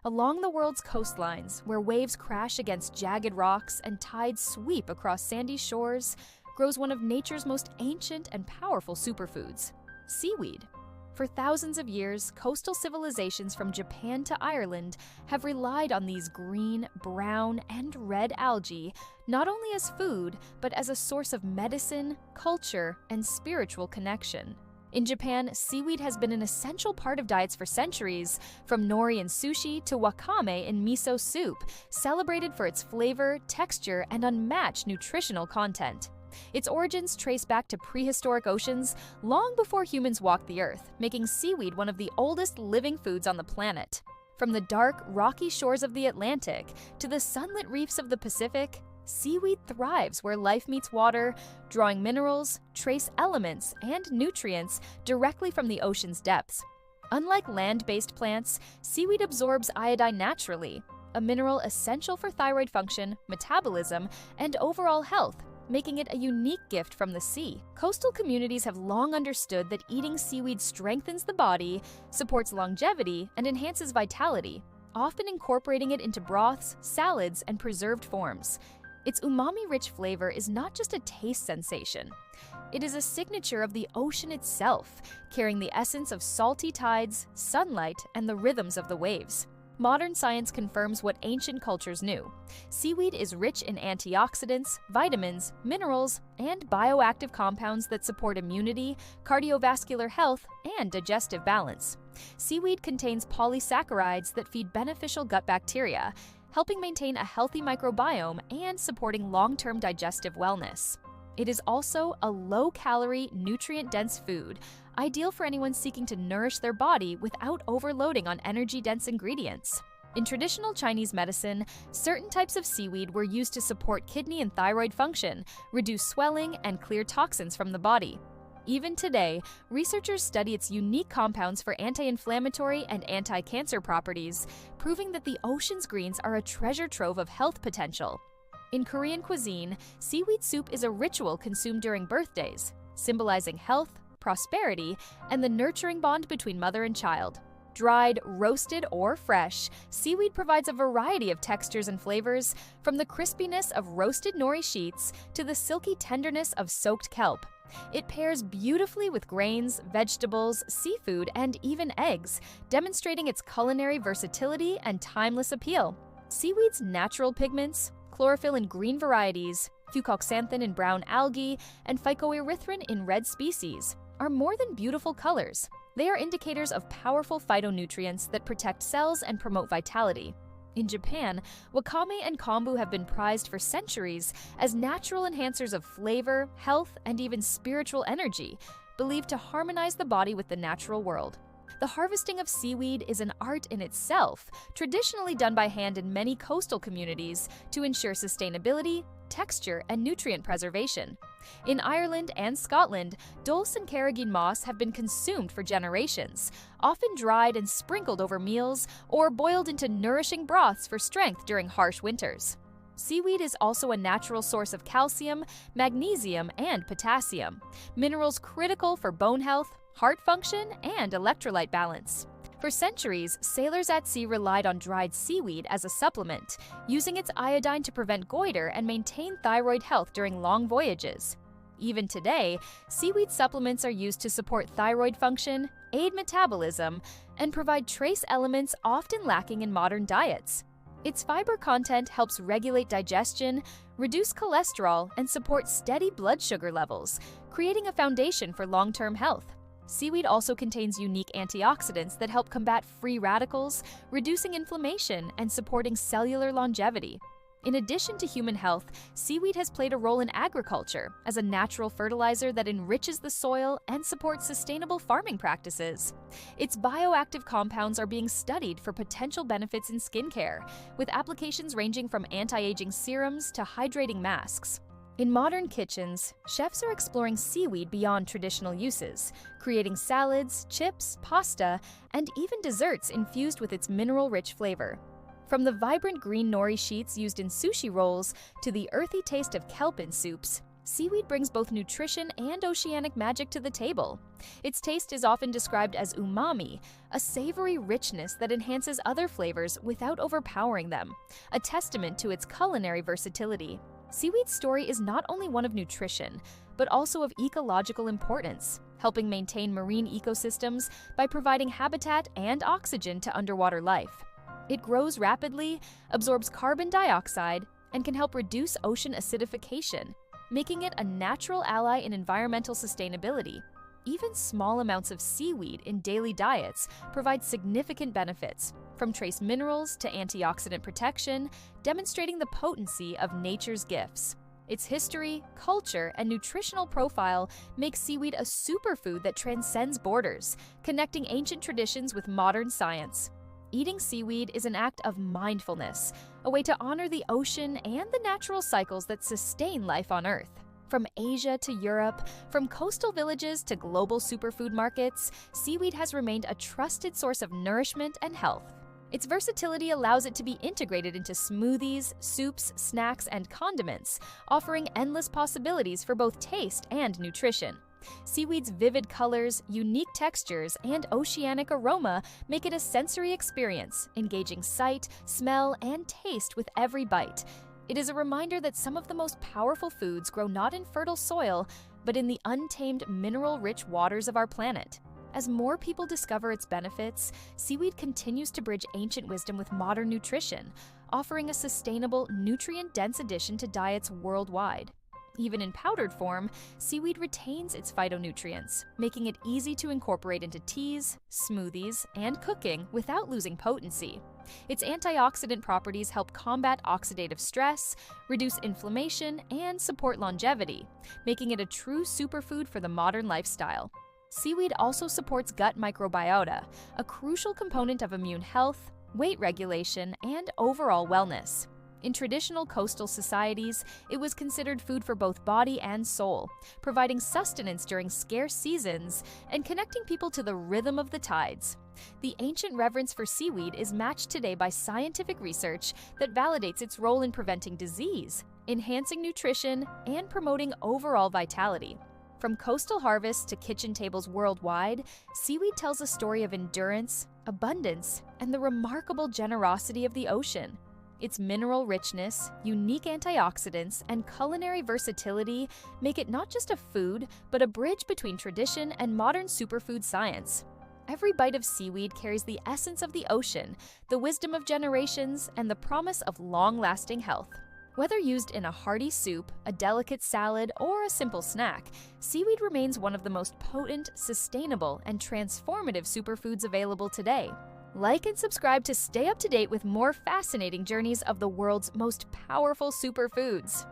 Along the world's coastlines, where waves crash against jagged rocks and tides sweep across sandy shores, grows one of nature's most ancient and powerful superfoods, seaweed. For thousands of years, coastal civilizations from Japan to Ireland have relied on these green, brown, and red algae not only as food, but as a source of medicine, culture, and spiritual connection. In Japan, seaweed has been an essential part of diets for centuries, from nori in sushi to wakame in miso soup, celebrated for its flavor, texture, and unmatched nutritional content. Its origins trace back to prehistoric oceans long before humans walked the earth, making seaweed one of the oldest living foods on the planet. From the dark, rocky shores of the Atlantic to the sunlit reefs of the Pacific, seaweed thrives where life meets water, drawing minerals, trace elements, and nutrients directly from the ocean's depths. Unlike land-based plants, seaweed absorbs iodine naturally, a mineral essential for thyroid function, metabolism, and overall health, making it a unique gift from the sea. Coastal communities have long understood that eating seaweed strengthens the body, supports longevity, and enhances vitality, often incorporating it into broths, salads, and preserved forms. Its umami-rich flavor is not just a taste sensation. It is a signature of the ocean itself, carrying the essence of salty tides, sunlight, and the rhythms of the waves. Modern science confirms what ancient cultures knew. Seaweed is rich in antioxidants, vitamins, minerals, and bioactive compounds that support immunity, cardiovascular health, and digestive balance. Seaweed contains polysaccharides that feed beneficial gut bacteria, helping maintain a healthy microbiome and supporting long-term digestive wellness. It is also a low-calorie, nutrient-dense food, ideal for anyone seeking to nourish their body without overloading on energy-dense ingredients. In traditional Chinese medicine, certain types of seaweed were used to support kidney and thyroid function, reduce swelling, and clear toxins from the body. Even today, researchers study its unique compounds for anti-inflammatory and anti-cancer properties, proving that the ocean's greens are a treasure trove of health potential. In Korean cuisine, seaweed soup is a ritual consumed during birthdays, symbolizing health, prosperity, and the nurturing bond between mother and child. Dried, roasted, or fresh, seaweed provides a variety of textures and flavors, from the crispiness of roasted nori sheets to the silky tenderness of soaked kelp. It pairs beautifully with grains, vegetables, seafood, and even eggs, demonstrating its culinary versatility and timeless appeal. Seaweed's natural pigments, chlorophyll in green varieties, fucoxanthin in brown algae, and phycoerythrin in red species, are more than beautiful colors. They are indicators of powerful phytonutrients that protect cells and promote vitality. In Japan, wakame and kombu have been prized for centuries as natural enhancers of flavor, health, and even spiritual energy, believed to harmonize the body with the natural world. The harvesting of seaweed is an art in itself, traditionally done by hand in many coastal communities to ensure sustainability, texture, and nutrient preservation. In Ireland and Scotland, dulse and carrageen moss have been consumed for generations, often dried and sprinkled over meals or boiled into nourishing broths for strength during harsh winters. Seaweed is also a natural source of calcium, magnesium, and potassium, minerals critical for bone health, heart function, and electrolyte balance. For centuries, sailors at sea relied on dried seaweed as a supplement, using its iodine to prevent goiter and maintain thyroid health during long voyages. Even today, seaweed supplements are used to support thyroid function, aid metabolism, and provide trace elements often lacking in modern diets. Its fiber content helps regulate digestion, reduce cholesterol, and support steady blood sugar levels, creating a foundation for long-term health. Seaweed also contains unique antioxidants that help combat free radicals, reducing inflammation and supporting cellular longevity. In addition to human health, seaweed has played a role in agriculture as a natural fertilizer that enriches the soil and supports sustainable farming practices. Its bioactive compounds are being studied for potential benefits in skincare, with applications ranging from anti-aging serums to hydrating masks. In modern kitchens, chefs are exploring seaweed beyond traditional uses, creating salads, chips, pasta, and even desserts infused with its mineral-rich flavor. From the vibrant green nori sheets used in sushi rolls to the earthy taste of kelp in soups, Seaweed brings both nutrition and oceanic magic to the table. Its taste is often described as umami, a savory richness that enhances other flavors without overpowering them, a testament to its culinary versatility. Seaweed's story is not only one of nutrition, but also of ecological importance, helping maintain marine ecosystems by providing habitat and oxygen to underwater life. It grows rapidly, absorbs carbon dioxide, and can help reduce ocean acidification, making it a natural ally in environmental sustainability. Even small amounts of seaweed in daily diets provide significant benefits, from trace minerals to antioxidant protection, demonstrating the potency of nature's gifts. Its history, culture, and nutritional profile make seaweed a superfood that transcends borders, connecting ancient traditions with modern science. Eating seaweed is an act of mindfulness, a way to honor the ocean and the natural cycles that sustain life on Earth. From Asia to Europe, from coastal villages to global superfood markets, seaweed has remained a trusted source of nourishment and health. Its versatility allows it to be integrated into smoothies, soups, snacks, and condiments, offering endless possibilities for both taste and nutrition. Seaweed's vivid colors, unique textures, and oceanic aroma make it a sensory experience, engaging sight, smell, and taste with every bite. It is a reminder that some of the most powerful foods grow not in fertile soil, but in the untamed, mineral-rich waters of our planet. As more people discover its benefits, seaweed continues to bridge ancient wisdom with modern nutrition, offering a sustainable, nutrient-dense addition to diets worldwide. Even in powdered form, seaweed retains its phytonutrients, making it easy to incorporate into teas, smoothies, and cooking without losing potency. Its antioxidant properties help combat oxidative stress, reduce inflammation, and support longevity, making it a true superfood for the modern lifestyle. Seaweed also supports gut microbiota, a crucial component of immune health, weight regulation, and overall wellness. In traditional coastal societies, it was considered food for both body and soul, providing sustenance during scarce seasons and connecting people to the rhythm of the tides. The ancient reverence for seaweed is matched today by scientific research that validates its role in preventing disease, enhancing nutrition, and promoting overall vitality. From coastal harvests to kitchen tables worldwide, seaweed tells a story of endurance, abundance, and the remarkable generosity of the ocean. Its mineral richness, unique antioxidants, and culinary versatility make it not just a food, but a bridge between tradition and modern superfood science. Every bite of seaweed carries the essence of the ocean, the wisdom of generations, and the promise of long-lasting health. Whether used in a hearty soup, a delicate salad, or a simple snack, seaweed remains one of the most potent, sustainable, and transformative superfoods available today. Like and subscribe to stay up to date with more fascinating journeys of the world's most powerful superfoods.